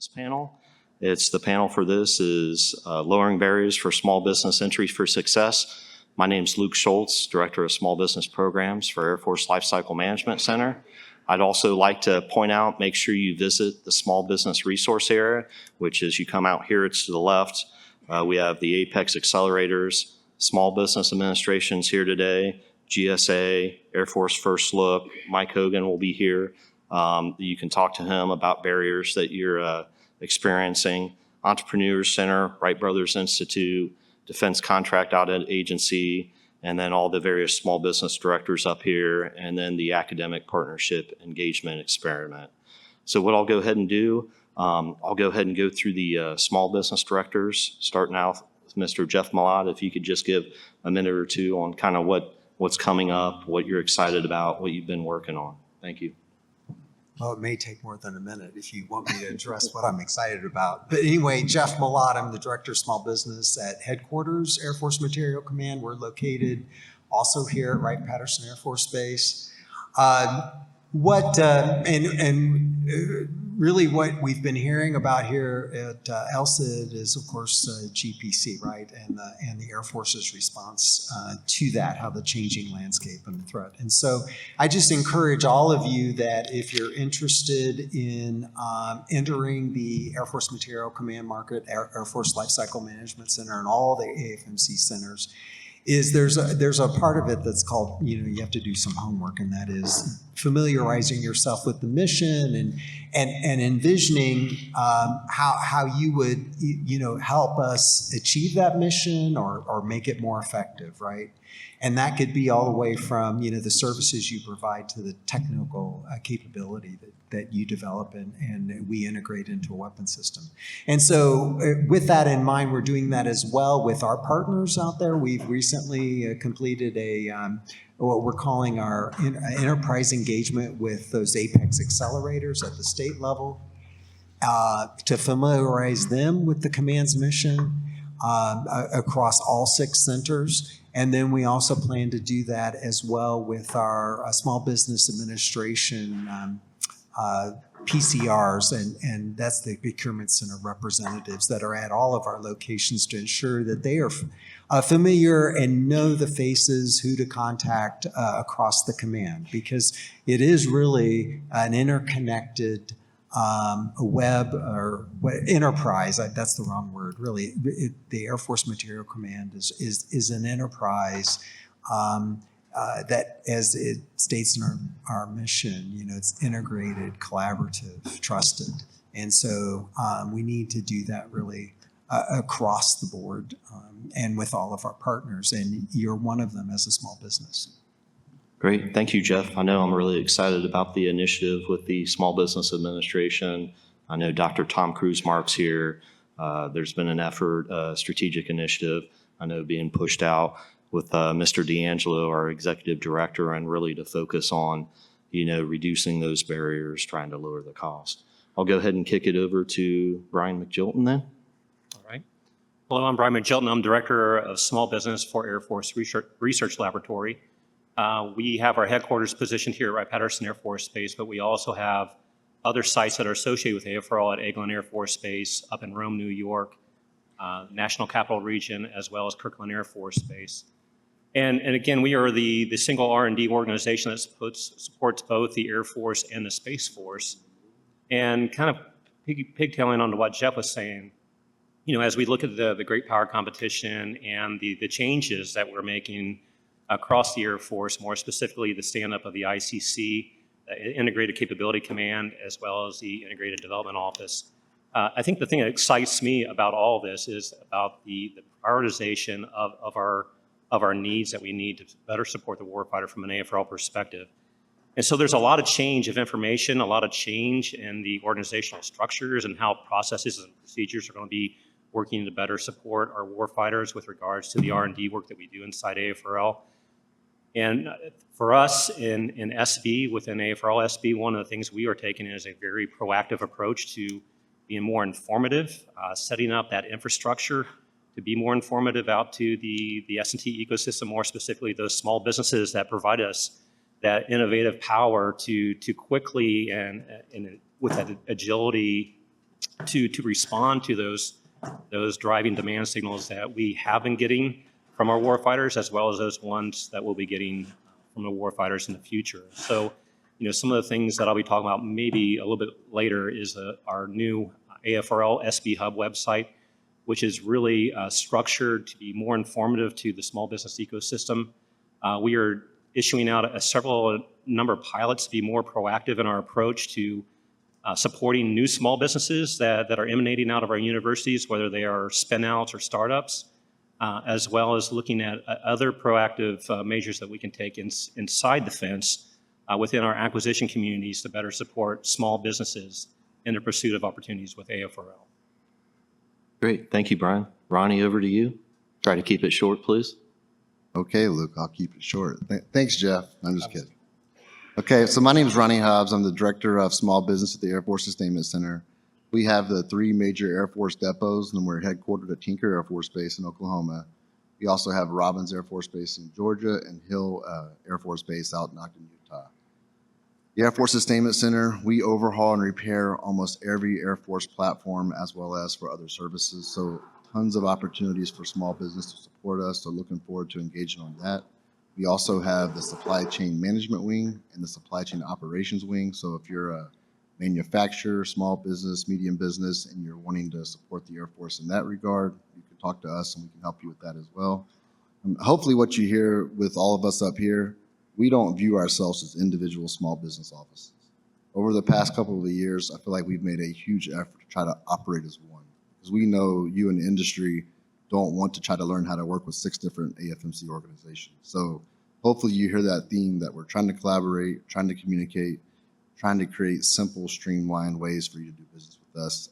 this panel. It's the panel for this is Lowering Barriers for Small Business Entry for Success. My name is Luke Schultz, Director of Small Business Programs for Air Force Lifecycle Management Center. I'd also like to point out, make sure you visit the Small Business Resource Area, which is you come out here, it's to the left. We have the Apex Accelerators, Small Business Administration's here today, GSA, Air Force First Look, Mike Hogan will be here. You can talk to him about barriers that you're experiencing. Entrepreneurs Center, Wright Brothers Institute, Defense Contract Audit Agency, and then all the various small business directors up here, and then the Academic Partnership Engagement Experiment. So what I'll go ahead and do, I'll go ahead and go through the small business directors, starting out with Mr. Jeff Malott. If you could just give a minute or two on kind of what's coming up, what you're excited about, what you've been working on. Thank you. Well, it may take more than a minute if you want me to address what I'm excited about. But anyway, Jeff Malott, I'm the Director of Small Business at Headquarters, Air Force Materiel Command. We're located also here at Wright-Patterson Air Force Base. Really what we've been hearing about here at LCID is, of course, GPC, right, and the Air Force's response to that, how the changing landscape and the threat. And so I just encourage all of you that if you're interested in entering the Air Force Materiel Command market, Air Force Lifecycle Management Center, and all the AFMC centers, there's a part of it that's called, you have to do some homework, and that is familiarizing yourself with the mission and envisioning how you would help us achieve that mission or make it more effective, right? And that could be all the way from the services you provide to the technical capability that you develop and we integrate into a weapon system. And so with that in mind, we're doing that as well with our partners out there. We've recently completed what we're calling our enterprise engagement with those Apex accelerators at the state level to familiarize them with the command's mission across all 6 centers. And then we also plan to do that as well with our Small Business Administration PCRs, and that's the Procurement Center representatives that are at all of our locations to ensure that they are familiar and know the faces, who to contact across the command, because it is really an interconnected web or enterprise. That's the wrong word, really. The Air Force Materiel Command is an enterprise that, as it states in our mission, it's integrated, collaborative, trusted. And so we need to do that really across the board and with all of our partners. And you're one of them as a small business. Great. Thank you, Jeff. I know I'm really excited about the initiative with the Small Business Administration. I know Dr. Tom Cruz-Mark's here. There's been an effort, strategic initiative, I know being pushed out with Mr. D'Angelo, our executive director, and really to focus on, reducing those barriers, trying to lower the cost. I'll go ahead and kick it over to Brian McJilton then. All right. Hello, I'm Brian McJilton. I'm Director of Small Business for Air Force Research Laboratory. We have our headquarters positioned here at Wright-Patterson Air Force Base, but we also have other sites that are associated with AFRL at Eglin Air Force Base, up in Rome, New York, National Capital Region, as well as Kirkland Air Force Base. And again, we are the single R&D organization that supports both the Air Force and the Space Force. And kind of pigtailing onto what Jeff was saying, as we look at the great power competition and the changes that we're making across the Air Force, more specifically the stand-up of the ICC, Integrated Capability Command, as well as the Integrated Development Office. I think the thing that excites me about all this is about the prioritization of our needs that we need to better support the warfighter from an AFRL perspective. And so there's a lot of change of information, a lot of change in the organizational structures and how processes and procedures are going to be working to better support our warfighters with regards to the R&D work that we do inside AFRL. And for us in SB, within AFRL SB, one of the things we are taking is a very proactive approach to being more informative, setting up that infrastructure to be more informative out to the S&T ecosystem, more specifically those small businesses that provide us that innovative power to quickly and with that agility to respond to those driving demand signals that we have been getting from our warfighters, as well as those ones that we'll be getting from the warfighters in the future. So, some of the things that I'll be talking about maybe a little bit later is our new AFRL SB Hub website, which is really structured to be more informative to the small business ecosystem. We are issuing out a number of pilots to be more proactive in our approach to supporting new small businesses that are emanating out of our universities, whether they are spin-outs or startups, as well as looking at other proactive measures that we can take inside the fence within our acquisition communities to better support small businesses in the pursuit of opportunities with AFRL. Great. Thank you, Brian. Ronnie, over to you. Try to keep it short, please. Okay, Luke, I'll keep it short. Thanks, Jeff. I'm just kidding. Okay, so my name is Ronald Hobbs. I'm the Director of Small Business at the Air Force Sustainment Center. We have the 3 major Air Force depots, and we're headquartered at Tinker Air Force Base in Oklahoma. We also have Robbins Air Force Base in Georgia and Hill Air Force Base out in Ogden, Utah. The Air Force Sustainment Center, we overhaul and repair almost every Air Force platform as well as for other services. So tons of opportunities for small business to support us. So looking forward to engaging on that. We also have the supply chain management wing and the supply chain operations wing. So if you're a manufacturer, small business, medium business, and you're wanting to support the Air Force in that regard, you can talk to us and we can help you with that as well. Hopefully what you hear with all of us up here, we don't view ourselves as individual small business offices. Over the past couple of years, I feel like we've made a huge effort to try to operate as one, because we know you in the industry don't want to try to learn how to work with 6 different AFMC organizations. So hopefully you hear that theme that we're trying to collaborate, trying to communicate, trying to create simple, streamlined ways for you to do business with us.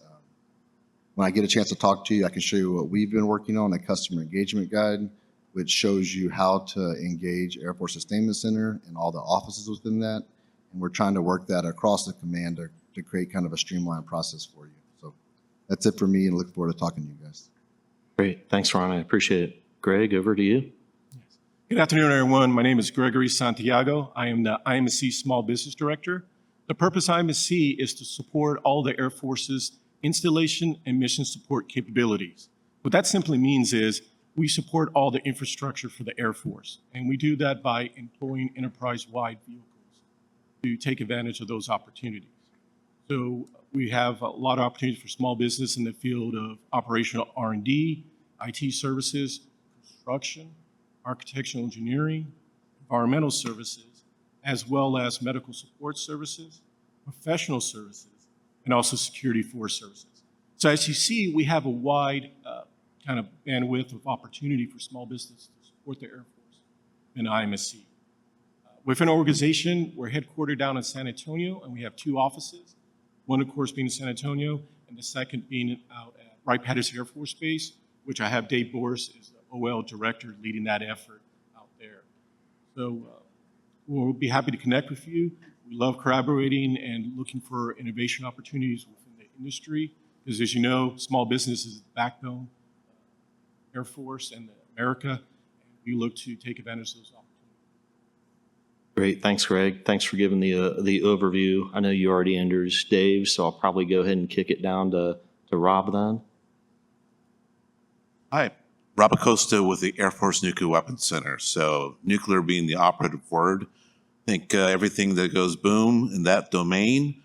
When I get a chance to talk to you, I can show you what we've been working on, a customer engagement guide, which shows you how to engage Air Force Sustainment Center and all the offices within that. And we're trying to work that across the command to create kind of a streamlined process for you. So that's it for me, and look forward to talking to you guys. Great. Thanks, Ron. I appreciate it. Greg, over to you. Good afternoon, everyone. My name is Gregory Santiago. I am the AFMC Small Business Director. The purpose of AFMC is to support all the Air Force's installation and mission support capabilities. What that simply means is we support all the infrastructure for the Air Force, and we do that by employing enterprise-wide vehicles to take advantage of those opportunities. So we have a lot of opportunities for small business in the field of operational R&D, IT services, construction, architectural engineering, environmental services, as well as medical support services, professional services, and also security force services. So as you see, we have a wide kind of bandwidth of opportunity for small business to support the Air Force and AFMC. Within our organization, we're headquartered down in San Antonio, and we have 2 offices. One, of course, being in San Antonio, and the second being out at Wright-Patterson Air Force Base, which I have Dave Boris as the OL director leading that effort out there. So we'll be happy to connect with you. We love collaborating and looking for innovation opportunities within the industry, because as you know, small business is the backbone of Air Force and America, and we look to take advantage of those opportunities. Great. Thanks, Greg. Thanks for giving the overview. I know you already introduced Dave, so I'll probably go ahead and kick it down to Rob then. Hi, Rob Acosta with the Air Force Nuclear Weapons Center. So nuclear being the operative word, I think everything that goes boom in that domain,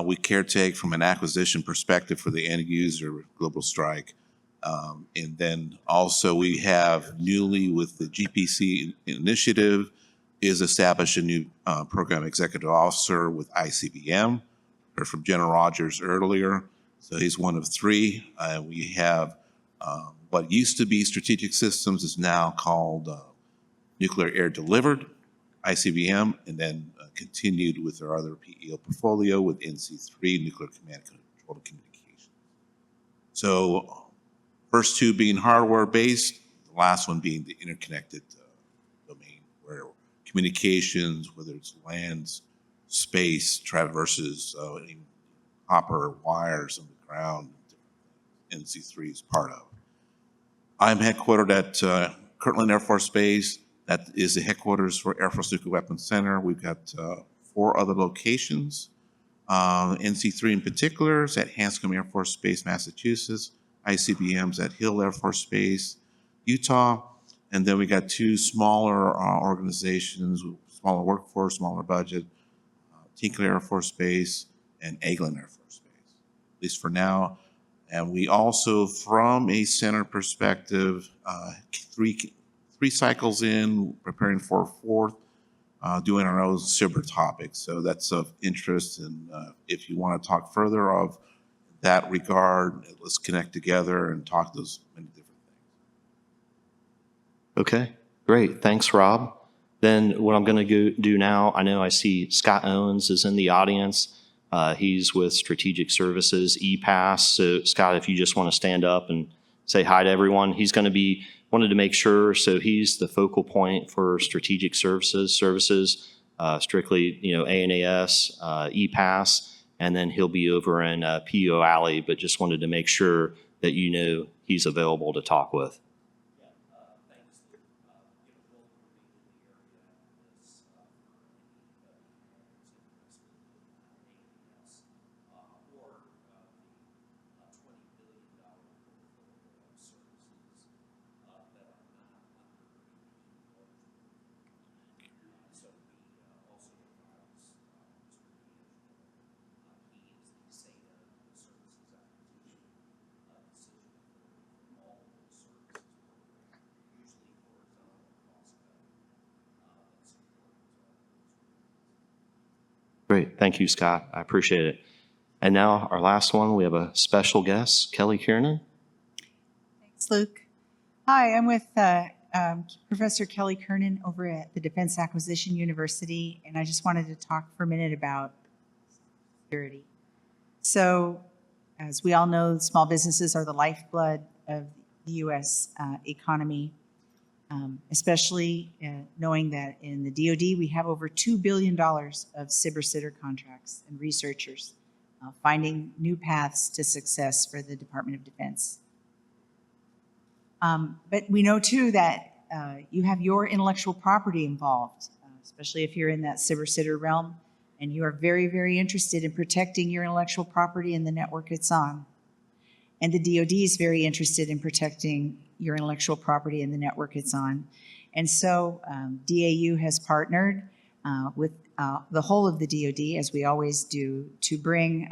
we caretake from an acquisition perspective for the end user, global strike. And then also we have newly with the GPC initiative is establish a new program executive officer with ICBM. Heard from General Rogers earlier. So he's one of 3. We have what used to be strategic systems is now called nuclear air delivered, ICBM, and then continued with our other PEO portfolio with NC3, nuclear command control and communication. So first 2 being hardware based, the last one being the interconnected domain where communications, whether it's lands, space, traverses, copper wires on the ground, NC3 is part of. I'm headquartered at Kirtland Air Force Base. That is the headquarters for Air Force Nuclear Weapons Center. We've got 4 other locations. NC3 in particular is at Hanscom Air Force Base, Massachusetts. ICBM's at Hill Air Force Base, Utah. And then we got two smaller organizations, smaller workforce, smaller budget, Tinker Air Force Base and Eglin Air Force Base, at least for now. And we also, from a center perspective, three cycles in, preparing for a fourth, doing our own cyber topics. So that's of interest. And if you want to talk further of that regard, let's connect together and talk those many different things. Okay, great. Thanks, Rob. Then what I'm going to do now, I know I see Scott Owens is in the audience. He's with Strategic Services, EPASS. So Scott, if you just want to stand up and say hi to everyone. He's going to be, wanted to make sure, so he's the focal point for Strategic Services, strictly, ANAS, EPASS, and then he'll be over in PEO Alley, but just wanted to make sure that he's available to talk with. Great. Thank you, Scott. I appreciate it. And now our last one, we have a special guest, Kelley Kiernan. Thanks, Luke. Hi, I'm with Professor Kelley Kiernan over at the Defense Acquisition University, and I just wanted to talk for a minute about security. So, as we all know, small businesses are the lifeblood of the U.S. Economy, especially knowing that in the DoD we have over $2 billion of cyber sitter contracts and researchers finding new paths to success for the Department of Defense. But we know too that you have your intellectual property involved, especially if you're in that cyber sitter realm, and you are very, very interested in protecting your intellectual property and the network it's on. And the DoD is very interested in protecting your intellectual property and the network it's on. And so DAU has partnered with the whole of the DoD, as we always do, to bring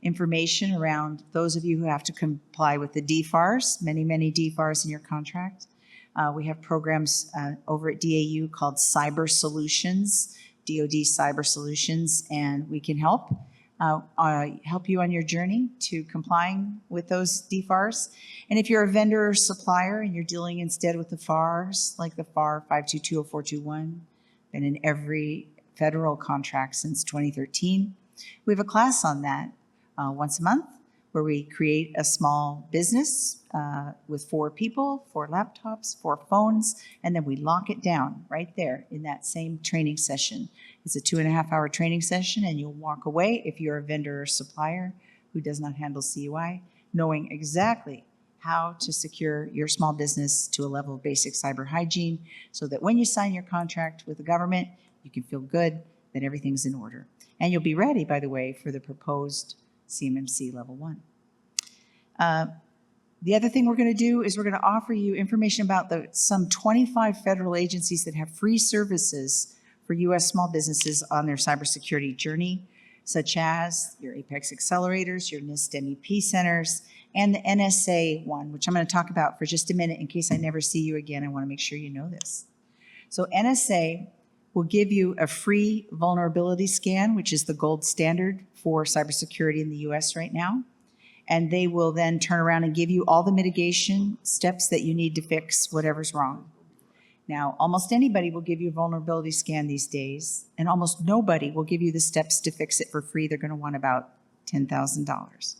information around those of you who have to comply with the DFARS, many, many DFARS in your contract. We have programs over at DAU called Cyber Solutions, DoD Cyber Solutions, and we can help you on your journey to complying with those DFARS. And if you're a vendor or supplier and you're dealing instead with the FARs, like the FAR 5220421, been in every federal contract since 2013, we have a class on that once a month where we create a small business with 4 people, 4 laptops, 4 phones, and then we lock it down right there in that same training session. It's a 2.5-hour training session, and you'll walk away if you're a vendor or supplier who does not handle CUI, knowing exactly how to secure your small business to a level of basic cyber hygiene so that when you sign your contract with the government, you can feel good that everything's in order. And you'll be ready, by the way, for the proposed CMMC Level 1. The other thing we're going to do is we're going to offer you information about some 25 federal agencies that have free services for U.S. small businesses on their cybersecurity journey, such as your Apex Accelerators, your NIST MEP centers, and the NSA one, which I'm going to talk about for just a minute in case I never see you again. I want to make sure you know this. So NSA will give you a free vulnerability scan, which is the gold standard for cybersecurity in the U.S. right now. And they will then turn around and give you all the mitigation steps that you need to fix whatever's wrong. Now, almost anybody will give you a vulnerability scan these days, and almost nobody will give you the steps to fix it for free. They're going to want about $10,000.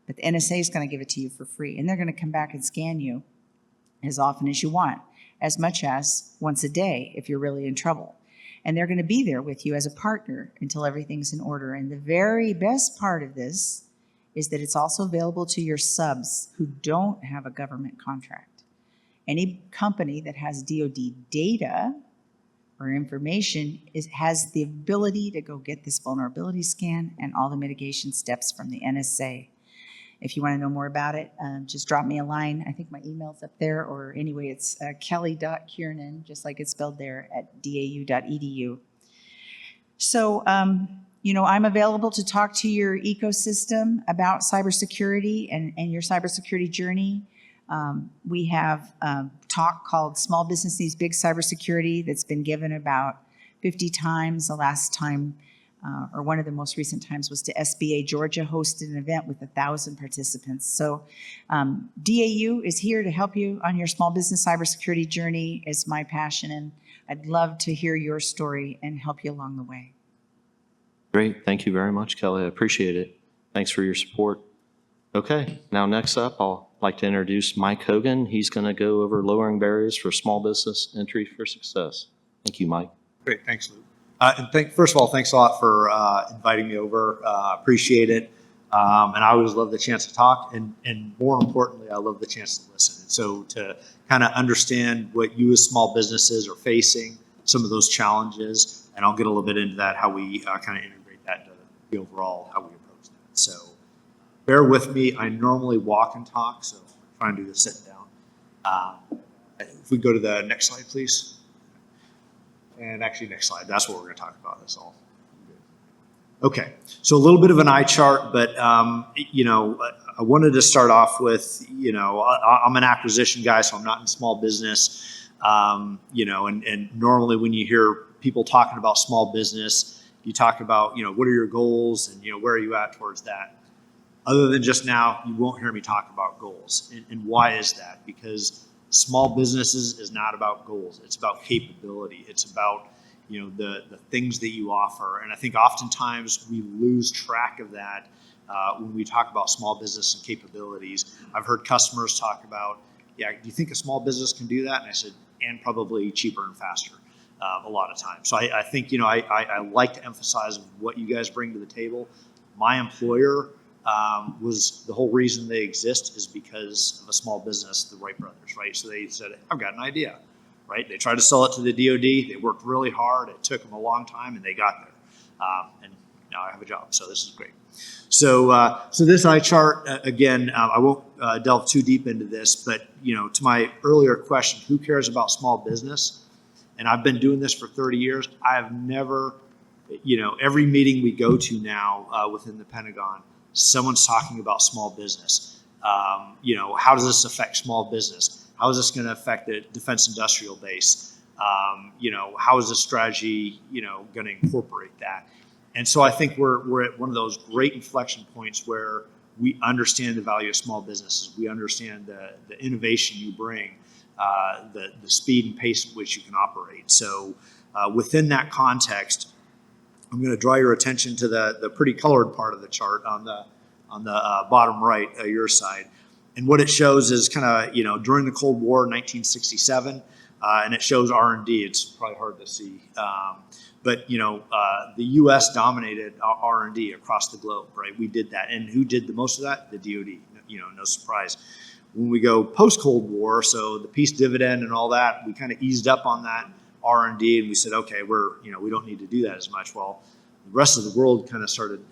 But the NSA is going to give it to you for free, and they're going to come back and scan you as often as you want, as much as once a day if you're really in trouble. And they're going to be there with you as a partner until everything's in order. And the very best part of this is that it's also available to your subs who don't have a government contract. Any company that has DoD data or information has the ability to go get this vulnerability scan and all the mitigation steps from the NSA. If you want to know more about it, just drop me a line. I think my email's up there, or anyway, it's Kelley.Kiernan, just like it's spelled there, at dau.edu. So, I'm available to talk to your ecosystem about cybersecurity and your cybersecurity journey. We have a talk called Small Business Needs Big Cybersecurity that's been given about 50 times. The last time, or one of the most recent times, was to SBA Georgia, hosted an event with 1,000 participants. So DAU is here to help you on your small business cybersecurity journey. Is my passion, and I'd love to hear your story and help you along the way. Great. Thank you very much, Kelley. I appreciate it. Thanks for your support. Okay, now next up, I'll like to introduce Mike Hogan. He's going to go over lowering barriers for small business entry for success. Thank you, Mike. Great, thanks, Luke. First of all, thanks a lot for inviting me over. Appreciate it. And I always love the chance to talk, and more importantly, I love the chance to listen. And so to kind of understand what you as small businesses are facing, some of those challenges, and I'll get a little bit into that, how we kind of integrate that into the overall, how we approach that. So bear with me. I normally walk and talk, so I'm trying to do this sitting down. If we go to the next slide, please. And actually, next slide. That's what we're going to talk about. That's all. Okay. So a little bit of an eye chart, but I wanted to start off with, I'm an acquisition guy, so I'm not in small business. And normally when you hear people talking about small business, you talk about, what are your goals and, where are you at towards that? Other than just now, you won't hear me talk about goals. And why is that? Because small businesses is not about goals. It's about capability. It's about, the things that you offer. And I think oftentimes we lose track of that when we talk about small business and capabilities. I've heard customers talk about, do you think a small business can do that? And I said, and probably cheaper and faster a lot of times. So I think, I like to emphasize what you guys bring to the table. My employer was the whole reason they exist is because of a small business, the Wright brothers, right? So they said, I've got an idea, right? They tried to sell it to the DoD. They worked really hard. It took them a long time, and they got there. And now I have a job, so this is great. So this eye chart, again, I won't delve too deep into this, but, to my earlier question, who cares about small business? And I've been doing this for 30 years. I have never, every meeting we go to now within the Pentagon, someone's talking about small business. How does this affect small business? How is this going to affect the defense industrial base? How is this strategy, going to incorporate that? And so I think we're at one of those great inflection points where we understand the value of small businesses. We understand the innovation you bring, the speed and pace at which you can operate. So within that context, I'm going to draw your attention to the pretty colored part of the chart on the bottom right, your side. And what it shows is kind of, during the Cold War, 1967, and it shows R&D. It's probably hard to see. But the U.S. dominated R&D across the globe, right? We did that. And who did the most of that? The DoD, no surprise. When we go post-Cold War, so the peace dividend and all that, we kind of eased up on that R&D, and we said, okay, we don't need to do that as much. Well, the rest of the world kind of started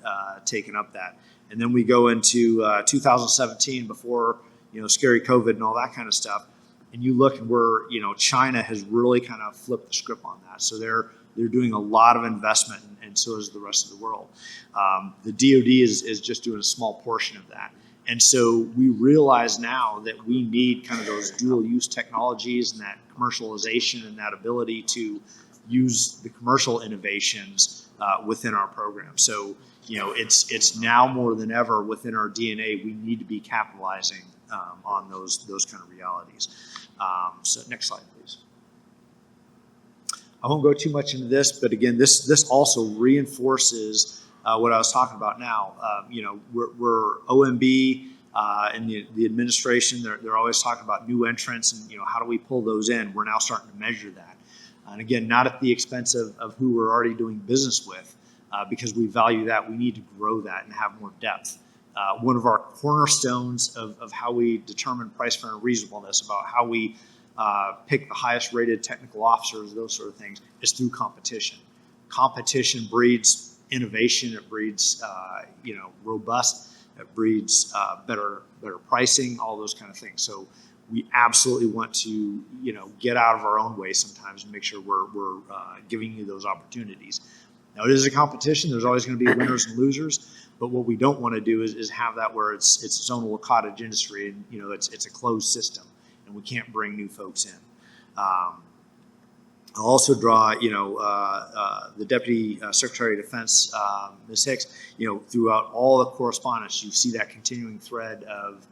taking up that. And then we go into 2017 before, scary COVID and all that kind of stuff. And you look and China has really kind of flipped the script on that. So they're doing a lot of investment, and so is the rest of the world. The DoD is just doing a small portion of that. And so we realize now that we need kind of those dual use technologies and that commercialization and that ability to use the commercial innovations within our program. So, it's now more than ever within our DNA, we need to be capitalizing on those kind of realities. So next slide, please. I won't go too much into this, but again, this also reinforces what I was talking about now. We're OMB and the administration, they're always talking about new entrants and, how do we pull those in? We're now starting to measure that. And again, not at the expense of who we're already doing business with, because we value that. We need to grow that and have more depth. One of our cornerstones of how we determine price, fair, and reasonableness, about how we pick the highest rated technical officers, those sort of things, is through competition. Competition breeds innovation. It breeds, robust. It breeds better pricing, all those kind of things. So we absolutely want to, get out of our own way sometimes and make sure we're giving you those opportunities. Now, it is a competition. There's always going to be winners and losers. But what we don't want to do is have that where it's its own little cottage industry, and it's a closed system, and we can't bring new folks in. I'll also draw, the Deputy Secretary of Defense, Ms. Hicks, throughout all the correspondence, you see that continuing thread of,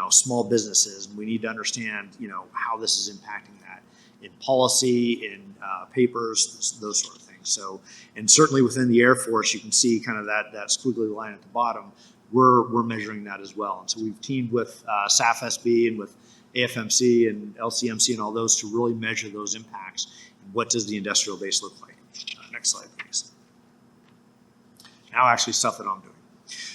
small businesses. And we need to understand, how this is impacting that in policy, in papers, those sort of things. So, and certainly within the Air Force, you can see kind of that squiggly line at the bottom. We're measuring that as well. And so we've teamed with SAF-SB and with AFMC and LCMC and all those to really measure those impacts. What does the industrial base look like? Next slide, please. Now actually stuff that I'm doing.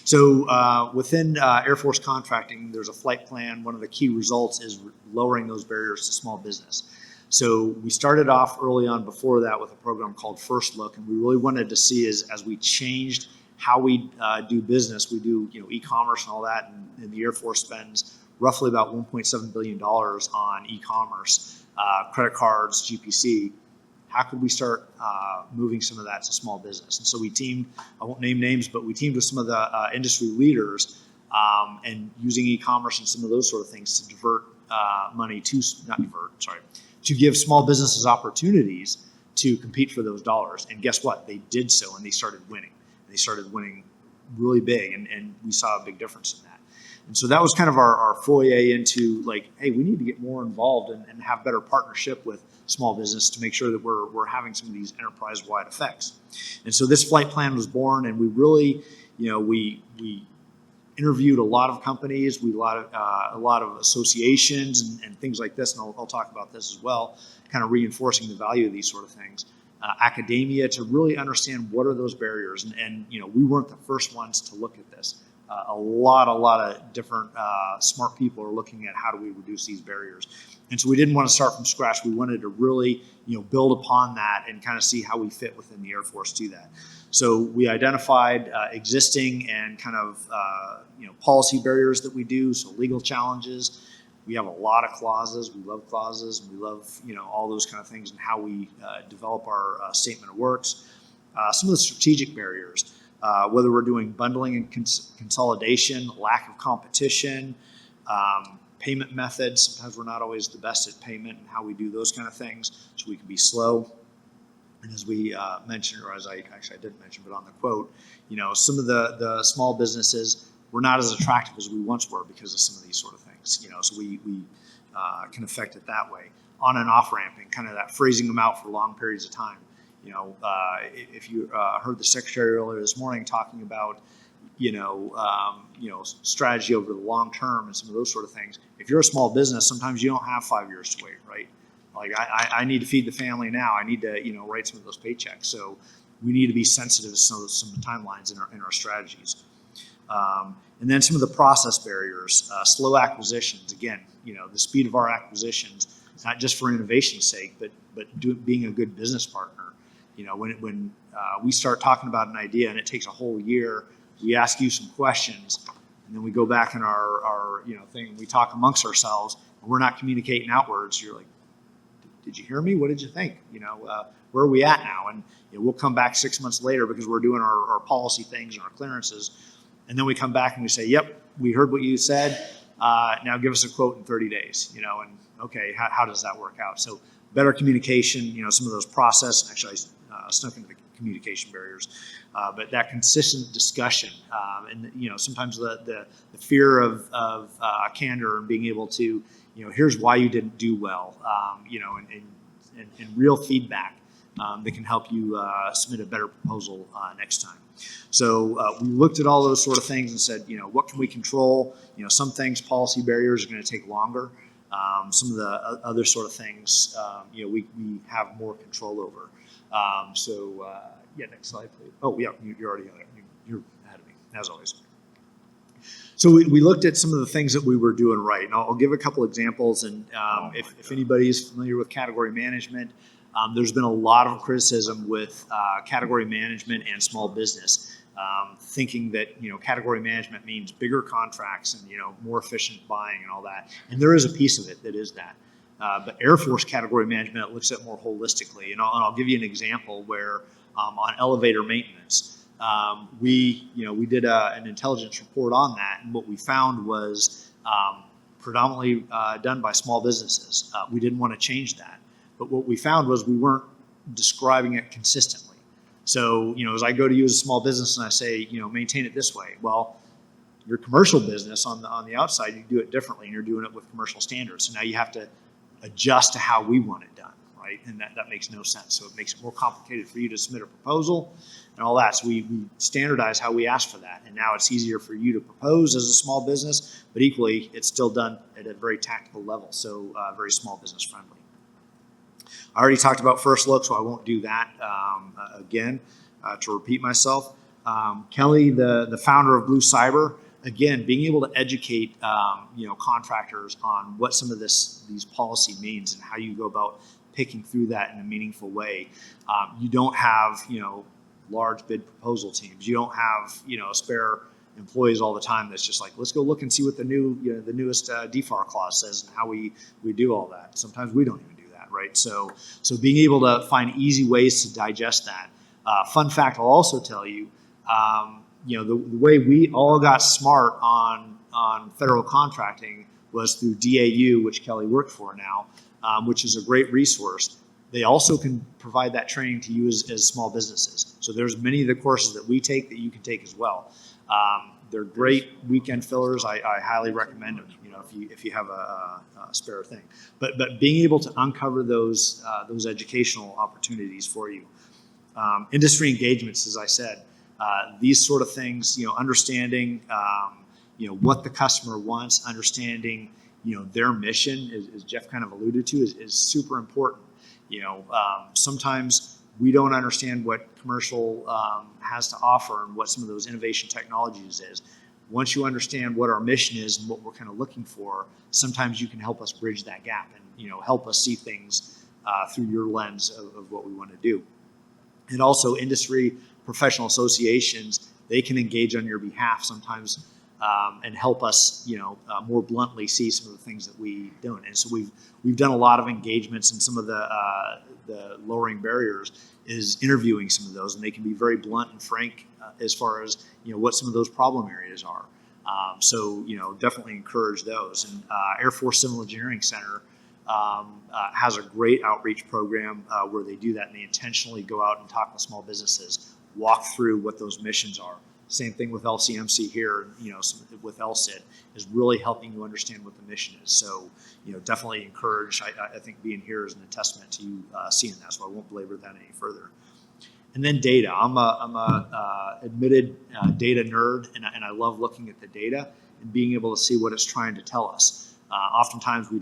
So within Air Force contracting, there's a flight plan. One of the key results is lowering those barriers to small business. So we started off early on before that with a program called First Look, and we really wanted to see as we changed how we do business, we do e-commerce and all that, and the Air Force spends roughly about $1.7 billion on e-commerce, credit cards, GPC. How could we start moving some of that to small business? And so we teamed, I won't name names, but we teamed with some of the industry leaders and using e-commerce and some of those sort of things to divert money to give small businesses opportunities to compete for those dollars. And guess what? They did so, and they started winning. They started winning really big, and we saw a big difference in that. And so that was kind of our foyer into like, hey, we need to get more involved and have better partnership with small business to make sure that we're having some of these enterprise-wide effects. And so this flight plan was born, and we really, we interviewed a lot of companies, a lot of associations and things like this, and I'll talk about this as well, kind of reinforcing the value of these sort of things. Academia to really understand what are those barriers, and we weren't the first ones to look at this. A lot of different smart people are looking at how do we reduce these barriers. And so we didn't want to start from scratch. We wanted to really, build upon that and kind of see how we fit within the Air Force to that. So we identified existing and kind of, policy barriers that we do, so legal challenges. We have a lot of clauses. We love clauses. We love, all those kind of things and how we develop our statement of works. Some of the strategic barriers, whether we're doing bundling and consolidation, lack of competition, payment methods. Sometimes we're not always the best at payment and how we do those kind of things, so we can be slow. And as we mentioned, or as I didn't mention, but on the quote, some of the small businesses were not as attractive as we once were because of some of these sort of things. So we can affect it that way. On and off ramping, kind of that phrasing them out for long periods of time. If you heard the secretary earlier this morning talking about, strategy over the long term and some of those sort of things. If you're a small business, sometimes you don't have 5 years to wait, right? Like I need to feed the family now. I need to, write some of those paychecks. So we need to be sensitive to some of the timelines in our strategies. And then some of the process barriers, slow acquisitions. Again, the speed of our acquisitions, not just for innovation's sake, but being a good business partner. When we start talking about an idea and it takes a whole year, we ask you some questions, and then we go back in our thing. We talk amongst ourselves, and we're not communicating outwards. You're like, did you hear me? What did you think? Where are we at now? And we'll come back 6 months later because we're doing our policy things and our clearances, and then we come back and we say, yep, we heard what you said. Now give us a quote in 30 days. And okay, how does that work out? So better communication. Some of those process. Actually, I snuck into the communication barriers, but that consistent discussion, and sometimes the fear of candor and being able to, here's why you didn't do well, and real feedback that can help you submit a better proposal next time. So we looked at all those sort of things and said, what can we control? Some things, policy barriers, are going to take longer. Some of the other sort of things, we have more control over. Next slide, please. Oh, yeah, you're already on it. You're ahead of me, as always. So we looked at some of the things that we were doing right, and I'll give a couple examples. And if anybody is familiar with category management, there's been a lot of criticism with category management and small business, thinking that category management means bigger contracts and more efficient buying and all that. And there is a piece of it that is that. But Air Force category management looks at more holistically, and I'll give you an example where on elevator maintenance. We did an intelligence report on that, and what we found was predominantly done by small businesses. We didn't want to change that, but what we found was we weren't describing it consistently. So, as I go to you as a small business and I say, maintain it this way, well, your commercial business on the outside, you do it differently, and you're doing it with commercial standards. So now you have to adjust to how we want it done, right? And that makes no sense. So it makes it more complicated for you to submit a proposal and all that. So we standardize how we ask for that. And now it's easier for you to propose as a small business, but equally it's still done at a very tactical level. So very small business friendly. I already talked about first look, so I won't do that again to repeat myself. Kelley, the founder of Blue Cyber, again, being able to educate contractors on what some of these policy means and how you go about picking through that in a meaningful way. You don't have large bid proposal teams. You don't have spare employees all the time that's just like, let's go look and see what the newest DFAR clause says and how we do all that. Sometimes we don't even do that, right? So being able to find easy ways to digest that. Fun fact, I'll also tell you. The way we all got smart on federal contracting was through DAU, which Kelley worked for now, which is a great resource. They also can provide that training to you as small businesses. So there's many of the courses that we take that you can take as well. They're great weekend fillers. I highly recommend them. If you have a spare thing. But being able to uncover those educational opportunities for you. Industry engagements, as I said. These sort of things, understanding, what the customer wants, understanding, their mission, as Jeff kind of alluded to, is super important. Sometimes we don't understand what commercial has to offer and what some of those innovation technologies is. Once you understand what our mission is and what we're kind of looking for, sometimes you can help us bridge that gap and, help us see things through your lens of what we want to do. And also industry professional associations, they can engage on your behalf sometimes and help us, more bluntly see some of the things that we do. And so we've done a lot of engagements, and some of the lowering barriers is interviewing some of those, and they can be very blunt and frank as far as what some of those problem areas are. So definitely encourage those. And Air Force Civil Engineering Center has a great outreach program where they do that, and they intentionally go out and talk with small businesses, walk through what those missions are. Same thing with LCMC here, with LCID, is really helping you understand what the mission is. So, definitely encourage. I think being here is an testament to you seeing that. So I won't belabor that any further. And then data. I'm a admitted data nerd, and I love looking at the data and being able to see what it's trying to tell us. Oftentimes we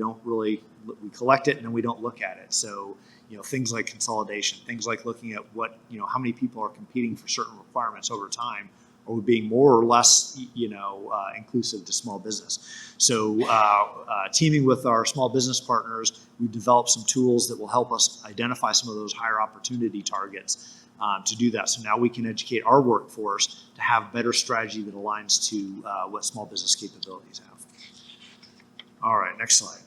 collect it and then we don't look at it. So, things like consolidation, things like looking at what, how many people are competing for certain requirements over time, or being more or less, inclusive to small business. So teaming with our small business partners, we've developed some tools that will help us identify some of those higher opportunity targets to do that. So now we can educate our workforce to have better strategy that aligns to what small business capabilities have. All right, next slide.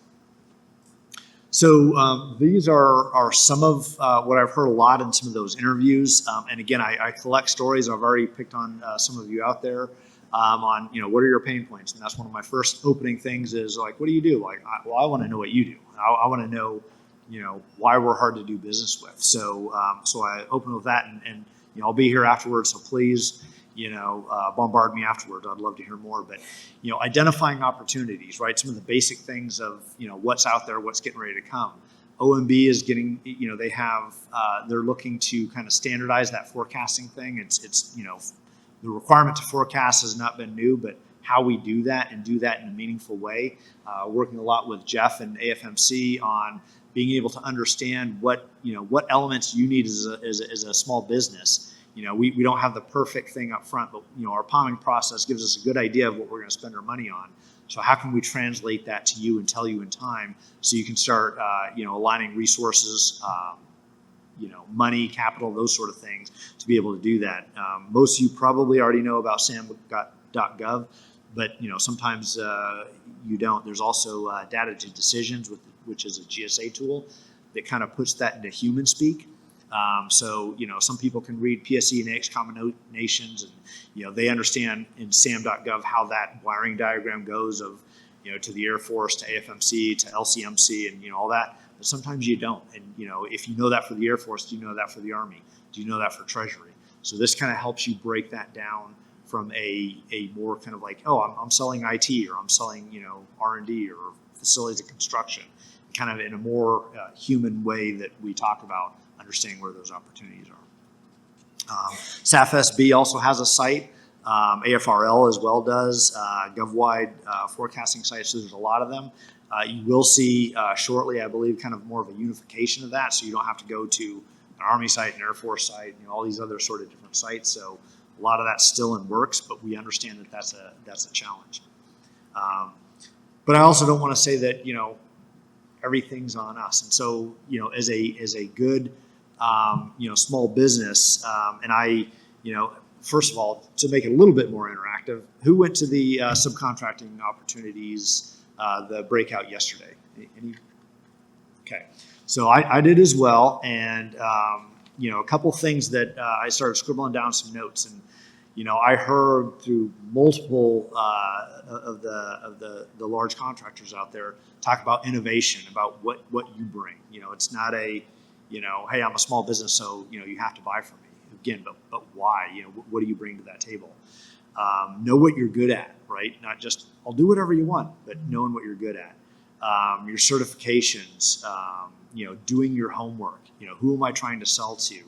So these are some of what I've heard a lot in some of those interviews. And again, I collect stories. I've already picked on some of you out there on, what are your pain points? And that's one of my first opening things is like, what do you do? Like, I want to know what you do. I want to know, why we're hard to do business with. So I open with that, and I'll be here afterwards. So please, bombard me afterwards. I'd love to hear more. But, identifying opportunities, right? Some of the basic things of, what's out there, what's getting ready to come. OMB is getting, they have, they're looking to kind of standardize that forecasting thing. It's the requirement to forecast has not been new, but how we do that and do that in a meaningful way. Working a lot with Jeff and AFMC on being able to understand what elements you need as a small business, We don't have the perfect thing up front, but our palming process gives us a good idea of what we're going to spend our money on. So how can we translate that to you and tell you in time so you can start aligning resources, money, capital, those sort of things to be able to do that. Most of you probably already know about sam.gov, but sometimes you don't. There's also data to decisions, which is a GSA tool that kind of puts that into human speak. So some people can read PSE and AX combinations, and they understand in sam.gov how that wiring diagram goes of to the Air Force, to AFMC, to LCMC, and all that. But sometimes you don't. And if you know that for the Air Force, do you know that for the Army? Do you know that for Treasury? So this kind of helps you break that down from a more kind of like, oh, I'm selling IT, or I'm selling R&D or facilities and construction, kind of in a more human way that we talk about understanding where those opportunities are. SAFSB also has a site. AFRL as well does, GovWide forecasting sites, so there's a lot of them. You will see shortly, I believe, kind of more of a unification of that, so you don't have to go to an Army site, an Air Force site, all these other sort of different sites. So a lot of that's still in works, but we understand that that's a challenge. But I also don't want to say that everything's on us, and so as a good small business, and I first of all, to make it a little bit more interactive, who went to the subcontracting opportunities, the breakout yesterday? Any? Okay, so I did as well, and a couple things that I started scribbling down some notes, and I heard through multiple of the large contractors out there talk about innovation, about what you bring. It's not a hey, I'm a small business, so you have to buy from me. Again, but why? What do you bring to that table? Know what you're good at, right? Not just I'll do whatever you want, but knowing what you're good at. Your certifications, doing your homework. Who am I trying to sell to?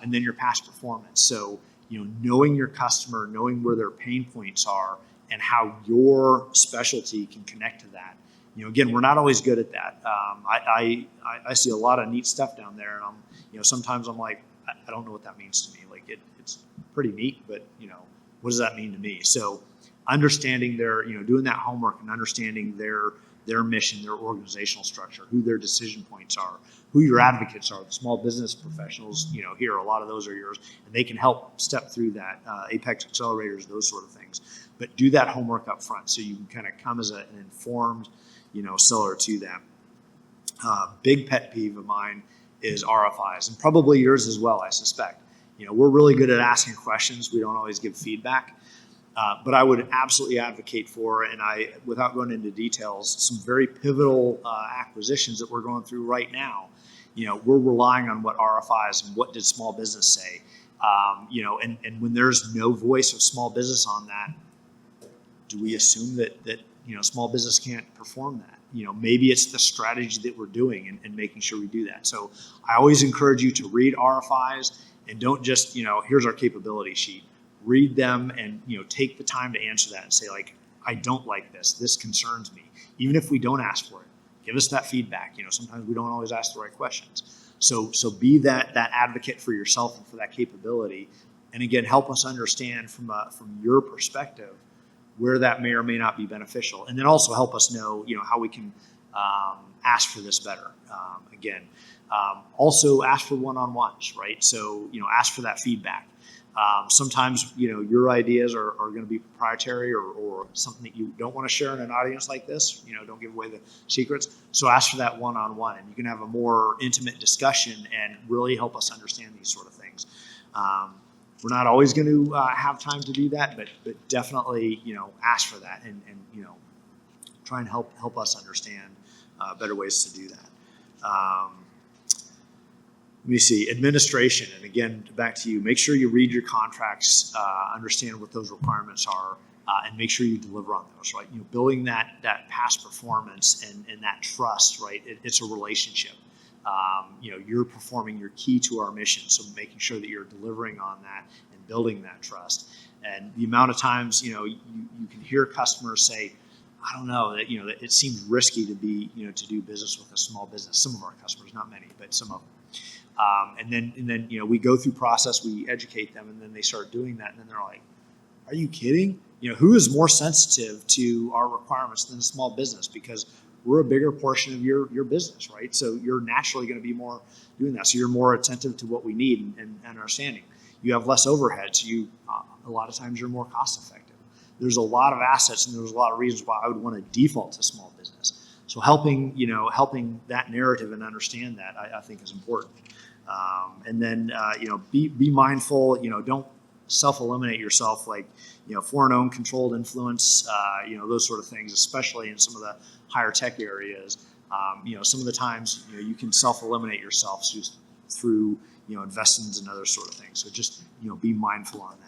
And then your past performance. So knowing your customer, knowing where their pain points are, and how your specialty can connect to that. Again, we're not always good at that. I see a lot of neat stuff down there, and sometimes I'm like, I don't know what that means to me. Like it's pretty neat, but what does that mean to me? So understanding their, doing that homework and understanding their mission, their organizational structure, who their decision points are, who your advocates are, the small business professionals, here, a lot of those are yours, and they can help step through that, Apex accelerators, those sort of things. But do that homework up front so you can kind of come as an informed, seller to them. Big pet peeve of mine is RFIs, and probably yours as well, I suspect. We're really good at asking questions. We don't always give feedback. But I would absolutely advocate for, and without going into details, some very pivotal acquisitions that we're going through right now. We're relying on what RFIs and what did small business say. And when there's no voice of small business on that, do we assume that small business can't perform that? Maybe it's the strategy that we're doing and making sure we do that. So I always encourage you to read RFIs and don't just, here's our capability sheet. Read them and, take the time to answer that and say, like, I don't like this. This concerns me. Even if we don't ask for it, give us that feedback. Sometimes we don't always ask the right questions. So be that advocate for yourself and for that capability. And again, help us understand from your perspective where that may or may not be beneficial. And then also help us know, how we can ask for this better. Also ask for one-on-ones, right? So, ask for that feedback. Sometimes, your ideas are going to be proprietary or something that you don't want to share in an audience like this. Don't give away the secrets. So ask for that one-on-one, and you can have a more intimate discussion and really help us understand these sort of things. We're not always going to have time to do that, but definitely, ask for that and try and help us understand better ways to do that. Let me see, administration, and again, back to you, make sure you read your contracts, understand what those requirements are, and make sure you deliver on those, right? Building that past performance and that trust, right? It's a relationship. You're performing, you're key to our mission, so making sure that you're delivering on that and building that trust. And the amount of times, you can hear customers say, I don't know, that it seems risky to be, to do business with a small business. Some of our customers, not many, but some of them. And then, you know, we go through process, we educate them, and then they start doing that. And then they're like, are you kidding? You know, who is more sensitive to our requirements than a small business? Because we're a bigger portion of your business, right? So you're naturally going to be more doing that. So you're more attentive to what we need and understanding. You have less overhead, so you a lot of times you're more cost effective. There's a lot of assets, and there's a lot of reasons why I would want to default to small business. So helping that narrative and understand that, I think is important. And then be mindful. You know, don't self-eliminate yourself, like, you know, foreign-owned, controlled influence, those sort of things, especially in some of the higher tech areas. Some of the times, you know, you can self-eliminate yourself just through, you know, investments and other sort of things. So just, you know, be mindful on that.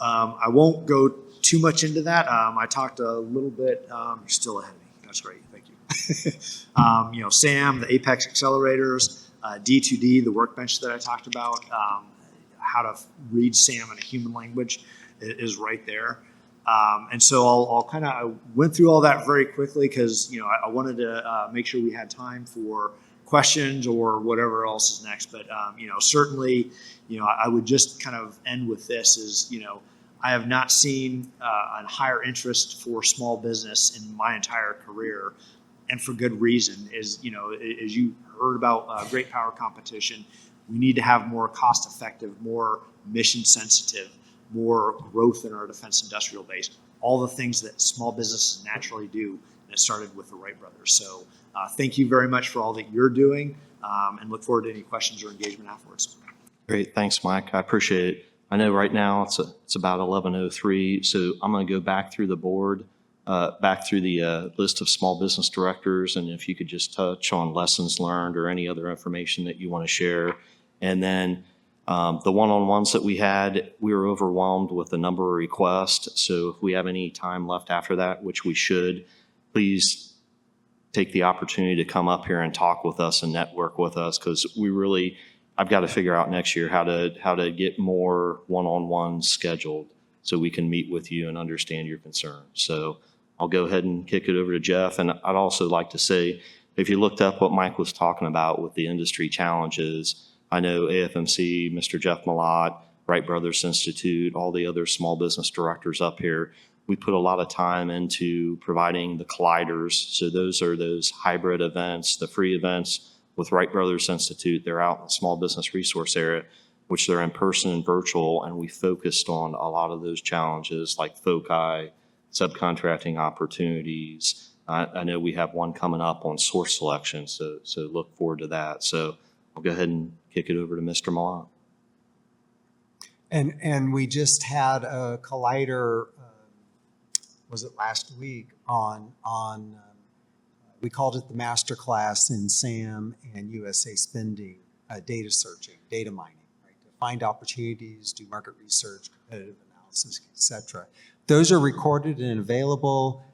I won't go too much into that. I talked a little bit. You're still ahead of me. That's great. Thank you. SAM, the Apex accelerators, D2D, the workbench that I talked about, how to read SAM in a human language is right there. And so I went through all that very quickly because, you know, I wanted to make sure we had time for questions or whatever else is next. But, certainly, you know, I would just kind of end with this is, you know, I have not seen a higher interest for small business in my entire career, and for good reason. Is, you know, as you heard about great power competition, we need to have more cost-effective, more mission-sensitive, more growth in our defense industrial base. All the things that small businesses naturally do, and it started with the Wright brothers. So thank you very much for all that you're doing, and look forward to any questions or engagement afterwards. Great, thanks, Mike. I appreciate it. I know right now it's about 11:03, so I'm going to go back through the board, back through the list of small business directors, and if you could just touch on lessons learned or any other information that you want to share. And then the one-on-ones that we had, we were overwhelmed with the number of requests. So if we have any time left after that, which we should, please take the opportunity to come up here and talk with us and network with us, because I've got to figure out next year how to get more one-on-ones scheduled so we can meet with you and understand your concerns. So I'll go ahead and kick it over to Jeff. And I'd also like to say, if you looked up what Mike was talking about with the industry challenges, I know AFMC, Mr. Jeff Malott, Wright Brothers Institute, all the other small business directors up here, we put a lot of time into providing the colliders. So those are those hybrid events, the free events with Wright Brothers Institute. They're out in the small business resource area, which they're in person and virtual, and we focused on a lot of those challenges like foci, subcontracting opportunities. I know we have one coming up on source selection, so look forward to that. So I'll go ahead and kick it over to Mr. Malott. And we just had a collider, was it last week, on we called it the master class in SAM and USA spending, data searching, data mining, right? To find opportunities, do market research, competitive analysis, et cetera. Those are recorded and available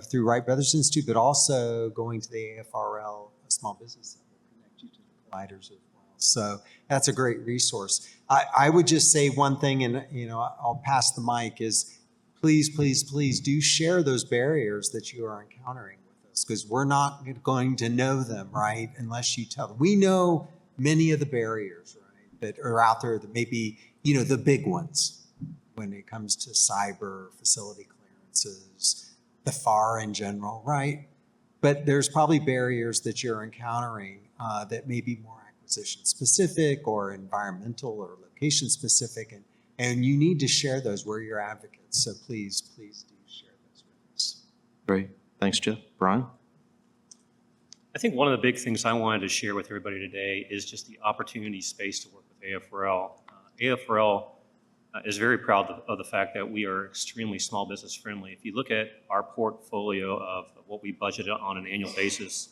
through Wright Brothers Institute, but also going to the AFRL Small Business that will connect you to the colliders as well. So that's a great resource. I would just say one thing, and you know, I'll pass the mic, is please, please, please do share those barriers that you are encountering with us, because we're not going to know them, right, unless you tell them. We know many of the barriers, right, that are out there that may be, you know, the big ones when it comes to cyber, facility clearances, the FAR in general, right? But there's probably barriers that you're encountering that may be more acquisition specific or environmental or location specific, and you need to share those. We're your advocates, so please do share those with us. Great. Thanks, Jeff. Brian? I think one of the big things I wanted to share with everybody today is just the opportunity space to work with AFRL. AFRL is very proud of the fact that we are extremely small business friendly. If you look at our portfolio of what we budgeted on an annual basis,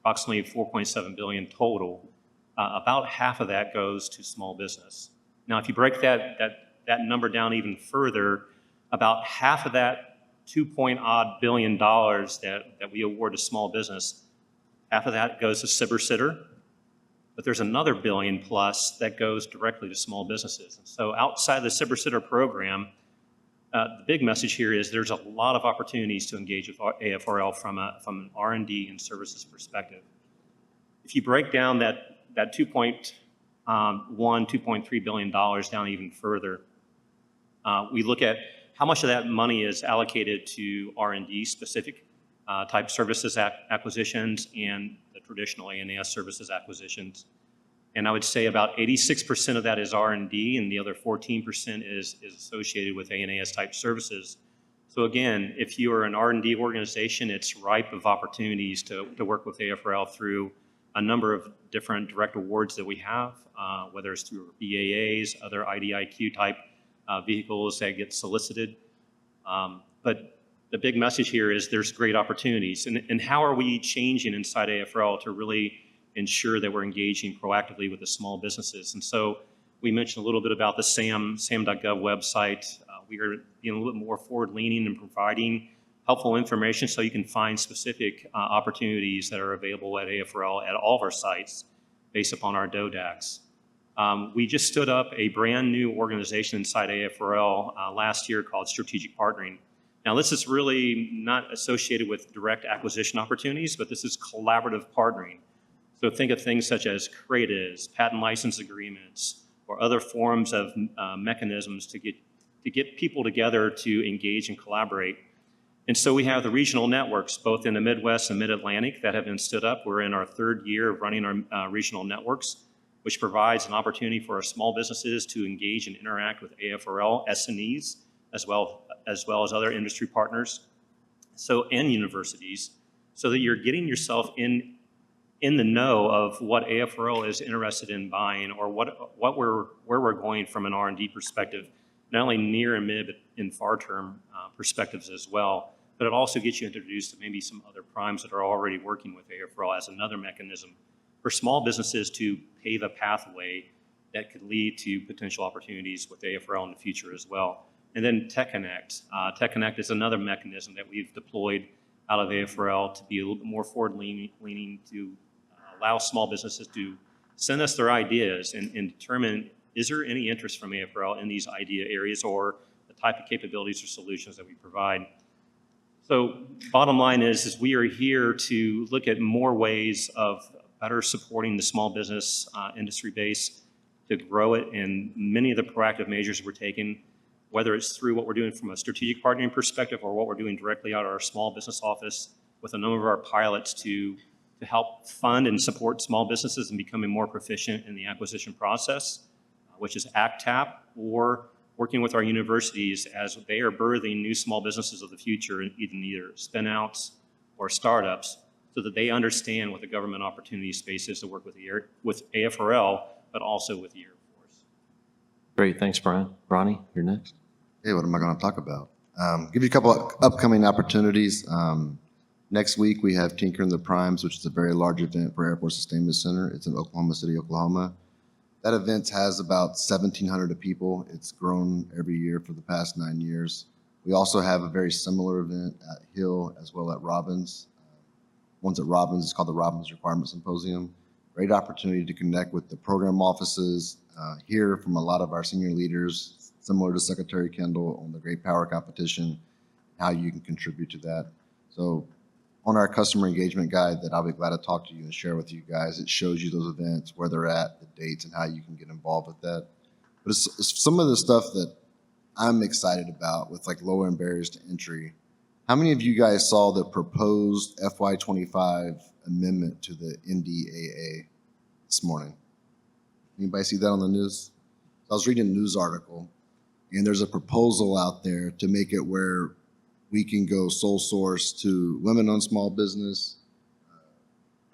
approximately $4.7 billion total, about half of that goes to small business. Now, if you break that number down even further, about half of that $2 billion that we award to small business, half of that goes to SIBR-SITR, but there's another $1 billion plus that goes directly to small businesses. And so outside the SIBR-SITR program, the big message here is there's a lot of opportunities to engage with AFRL from an R&D and services perspective. if you break down that $2.3 billion down even further, we look at how much of that money is allocated to R&D specific type services acquisitions and the traditional ANAS services acquisitions. And I would say about 86% of that is R&D, and the other 14% is associated with ANAS type services. So again, if you are an R&D organization, it's ripe of opportunities to work with AFRL through a number of different direct awards that we have, whether it's through BAAs, other IDIQ type vehicles that get solicited. But the big message here is there's great opportunities. And how are we changing inside AFRL to really ensure that we're engaging proactively with the small businesses? And so we mentioned a little bit about the sam.gov website. We are being a little bit more forward-leaning and providing helpful information so you can find specific opportunities that are available at AFRL at all of our sites based upon our DODAX. We just stood up a brand new organization inside AFRL last year called Strategic Partnering. Now, this is really not associated with direct acquisition opportunities, but this is collaborative partnering. So think of things such as creatives, patent license agreements, or other forms of mechanisms to get people together to engage and collaborate. And so we have the regional networks, both in the Midwest and Mid-Atlantic, that have been stood up. We're in our third year of running our regional networks, which provides an opportunity for our small businesses to engage and interact with AFRL, SMEs, as well as other industry partners, and universities, so that you're getting yourself in the know of what AFRL is interested in buying, or where we're going from an R&D perspective, not only near and mid, but in far term perspectives as well. But it also gets you introduced to maybe some other primes that are already working with AFRL as another mechanism for small businesses to pave a pathway that could lead to potential opportunities with AFRL in the future as well. And then Tech Connect. Tech Connect is another mechanism that we've deployed out of AFRL to be a little bit more forward-leaning to allow small businesses to send us their ideas and determine, is there any interest from AFRL in these idea areas or the type of capabilities or solutions that we provide. So bottom line is we are here to look at more ways of better supporting the small business industry base to grow it, and many of the proactive measures we're taking, whether it's through what we're doing from a strategic partnering perspective or what we're doing directly out of our small business office with a number of our pilots to help fund and support small businesses in becoming more proficient in the acquisition process, which is ACTAP, or working with our universities as they are birthing new small businesses of the future, either spin-outs or startups, so that they understand what the government opportunity space is to work with AFRL, but also with the Air Force. Great, thanks, Brian. Ronnie, you're next. Hey, what am I going to talk about? Give you a couple of upcoming opportunities. Next week, we have Tinkering the Primes, which is a very large event for Air Force Sustainment Center. It's in Oklahoma City, Oklahoma. That event has about 1,700 people. It's grown every year for the past 9 years. We also have a very similar event at Hill as well at Robbins. One's at Robbins, it's called the Robbins Requirement Symposium. Great opportunity to connect with the program offices, hear from a lot of our senior leaders, similar to Secretary Kendall on the Great Power Competition, how you can contribute to that. So on our customer engagement guide that I'll be glad to talk to you and share with you guys, it shows you those events, where they're at, the dates, and how you can get involved with that. But it's some of the stuff that I'm excited about with like lowering barriers to entry. How many of you guys saw the proposed FY25 amendment to the NDAA this morning? Anybody see that on the news? I was reading a news article, and there's a proposal out there to make it where we can go sole source to women-owned small business,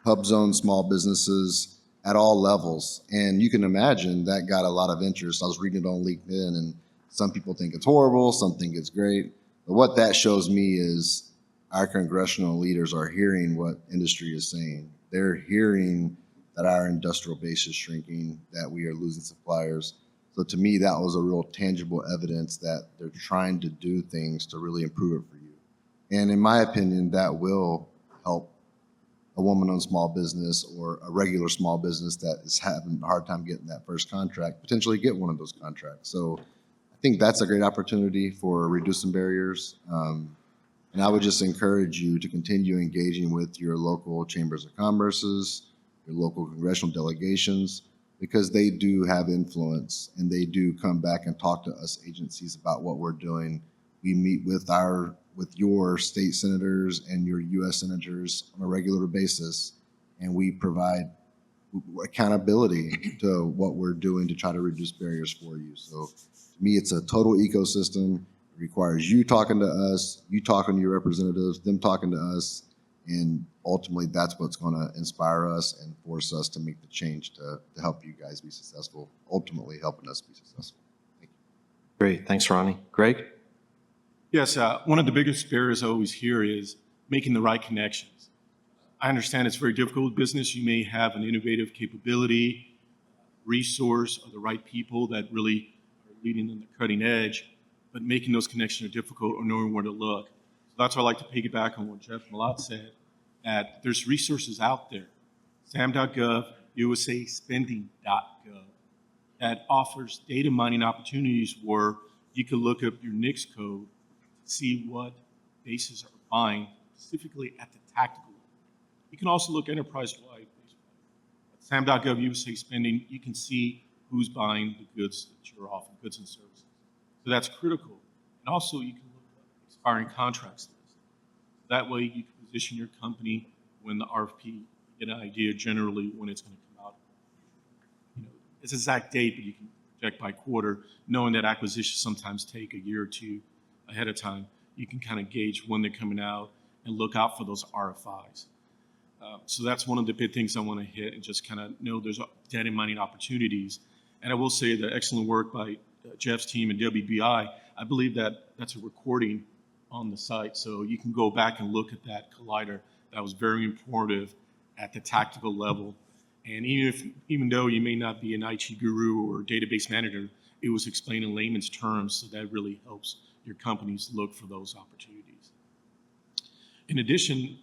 hub-zone small businesses at all levels. And you can imagine that got a lot of interest. I was reading it on LinkedIn, and some people think it's horrible, some think it's great. But what that shows me is our congressional leaders are hearing what industry is saying. They're hearing that our industrial base is shrinking, that we are losing suppliers. So to me, that was a real tangible evidence that they're trying to do things to really improve it for you. And in my opinion, that will help a woman-owned small business or a regular small business that is having a hard time getting that first contract, potentially get one of those contracts. So I think that's a great opportunity for reducing barriers. And I would just encourage you to continue engaging with your local chambers of commerces, your local congressional delegations, because they do have influence and they do come back and talk to us agencies about what we're doing. We meet with your state senators and your U.S. senators on a regular basis, and we provide accountability to what we're doing to try to reduce barriers for you. So to me, it's a total ecosystem. It requires you talking to us, you talking to your representatives, them talking to us, and ultimately that's what's going to inspire us and force us to make the change to help you guys be successful, ultimately helping us be successful. Thank you. Great, thanks, Ronnie. Greg? Yes, one of the biggest barriers I always hear is making the right connections. I understand it's very difficult with business. You may have an innovative capability, resource, or the right people that really are leading on the cutting edge, but making those connections are difficult or knowing where to look. So that's why I like to piggyback on what Jeff Malott said, that there's resources out there, sam.gov, usaspending.gov, that offers data mining opportunities where you can look up your NICS code, see what bases are buying specifically at the tactical level. You can also look enterprise-wide. At sam.gov, USA Spending, you can see who's buying the goods that you're offering, goods and services. So that's critical. And also, you can look up expiring contracts list. That way, you can position your company when the RFP, you get an idea generally when it's going to come out. You know, it's an exact date, but you can project by quarter, knowing that acquisitions sometimes take a year or two ahead of time. You can kind of gauge when they're coming out and look out for those RFIs. So that's one of the big things I want to hit and just kind of know there's data mining opportunities. And I will say the excellent work by Jeff's team and WBI, I believe that that's a recording on the site. So you can go back and look at that collider. That was very informative at the tactical level. And even though you may not be an IT guru or database manager, it was explained in layman's terms, so that really helps your companies look for those opportunities. In addition,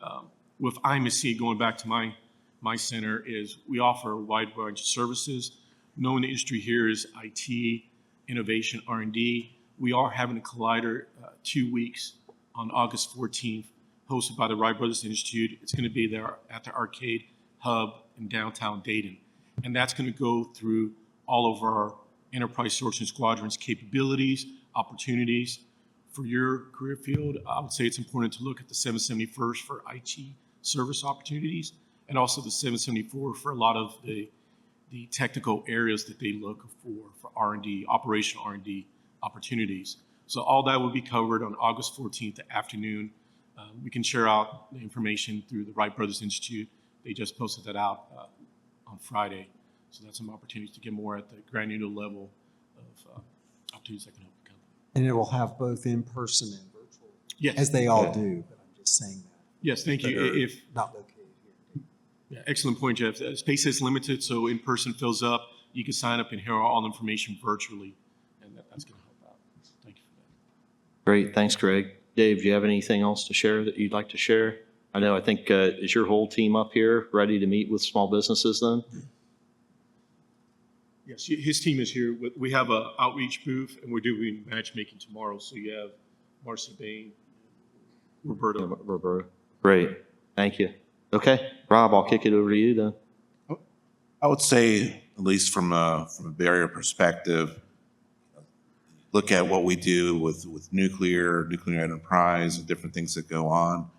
with IMSC, going back to my center, is we offer a wide range of services. Knowing the industry here is IT, innovation, R&D. We are having a collider 2 weeks on August 14th, hosted by the Wright Brothers Institute. It's going to be there at the Arcade Hub in downtown Dayton. And that's going to go through all of our enterprise sourcing squadrons' capabilities, opportunities. For your career field, I would say it's important to look at the 771st for IT service opportunities, and also the 774 for a lot of the technical areas that they look for R&D, operational R&D opportunities. So all that will be covered on August 14th afternoon. We can share out the information through the Wright Brothers Institute. They just posted that out on Friday. So that's some opportunities to get more at the granular level of opportunities that can help the company. And it will have both in-person and virtual, Yes. as they all Yeah. do, but I'm just saying that. Yes, thank you. that are If not located here. Yeah, excellent point, Jeff. Space is limited, so in-person fills up. You can sign up and hear all the information virtually, and that's going to help out. Thank you for that. Great, thanks, Greg. Dave, do you have anything else to share that you'd like to share? I think, is your whole team up here ready to meet with small businesses then? Yes, his team is here. We have an outreach booth, and we're doing matchmaking tomorrow. So you have Marcy Bain, Roberto. Roberto. Great, thank you. Okay, Rob, I'll kick it over to you then. I would say, at least from a barrier perspective, look at what we do with nuclear enterprise, and different things that go on.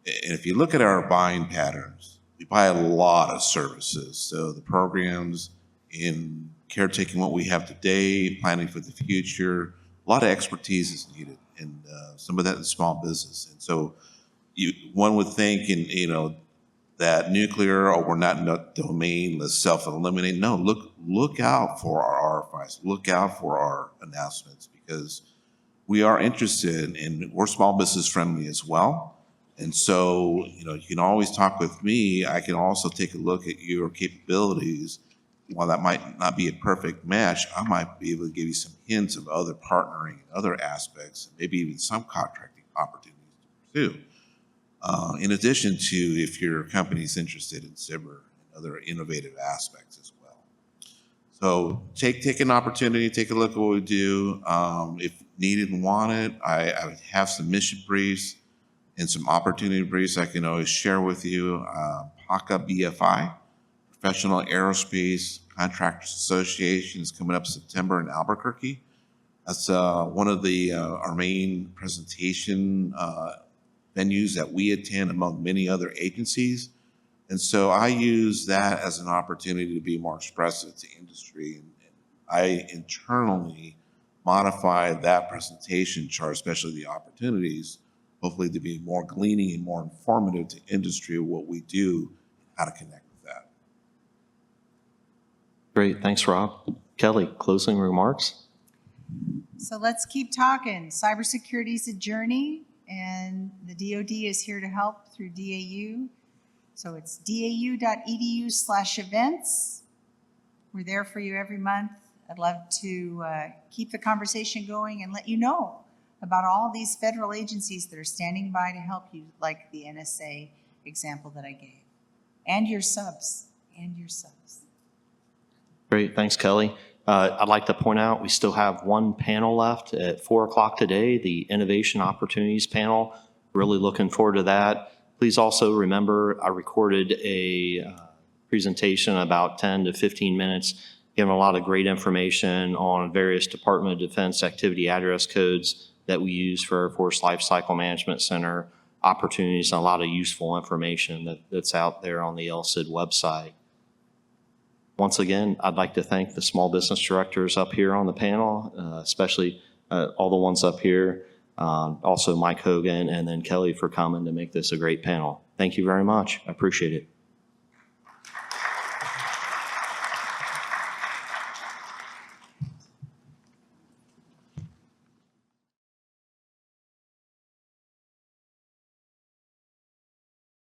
And if you look at our buying patterns, we buy a lot of services. So the programs in caretaking what we have today, planning for the future, a lot of expertise is needed, and some of that in small business. And so one would think, that nuclear, or we're not in that domain, let's self-eliminate. No, look out for our RFIs, look out for our announcements, because we are interested, and we're small business friendly as well. And so, you can always talk with me. I can also take a look at your capabilities. While that might not be a perfect match, I might be able to give you some hints of other partnering and other aspects, maybe even some contracting opportunities to pursue. In addition to if your company's interested in cyber and other innovative aspects as well. So take an opportunity, take a look at what we do. If needed and wanted, I have some mission briefs and some opportunity briefs I can always share with you. PACA BFI, Professional Aerospace Contractors Association is coming up September in Albuquerque. That's one of our main presentation venues that we attend among many other agencies. And so I use that as an opportunity to be more expressive to industry. And I internally modify that presentation chart, especially the opportunities, hopefully to be more gleaning and more informative to industry of what we do, how to connect with that. Great, thanks, Rob. Kelley, closing remarks? So let's keep talking. Cybersecurity is a journey, and the DoD is here to help through DAU. So it's dau.edu/events. We're there for you every month. I'd love to keep the conversation going and let you know about all these federal agencies that are standing by to help you, like the NSA example that I gave. And your subs. Great, thanks, Kelley. I'd like to point out we still have one panel left at 4 o'clock today, the Innovation Opportunities panel. Really looking forward to that. Please also remember I recorded a presentation about 10 to 15 minutes, giving a lot of great information on various Department of Defense activity address codes that we use for Air Force Lifecycle Management Center opportunities, and a lot of useful information that's out there on the LCID website. Once again, I'd like to thank the small business directors up here on the panel, especially all the ones up here, also Mike Hogan and then Kelley for coming to make this a great panel. Thank you very much. I appreciate it.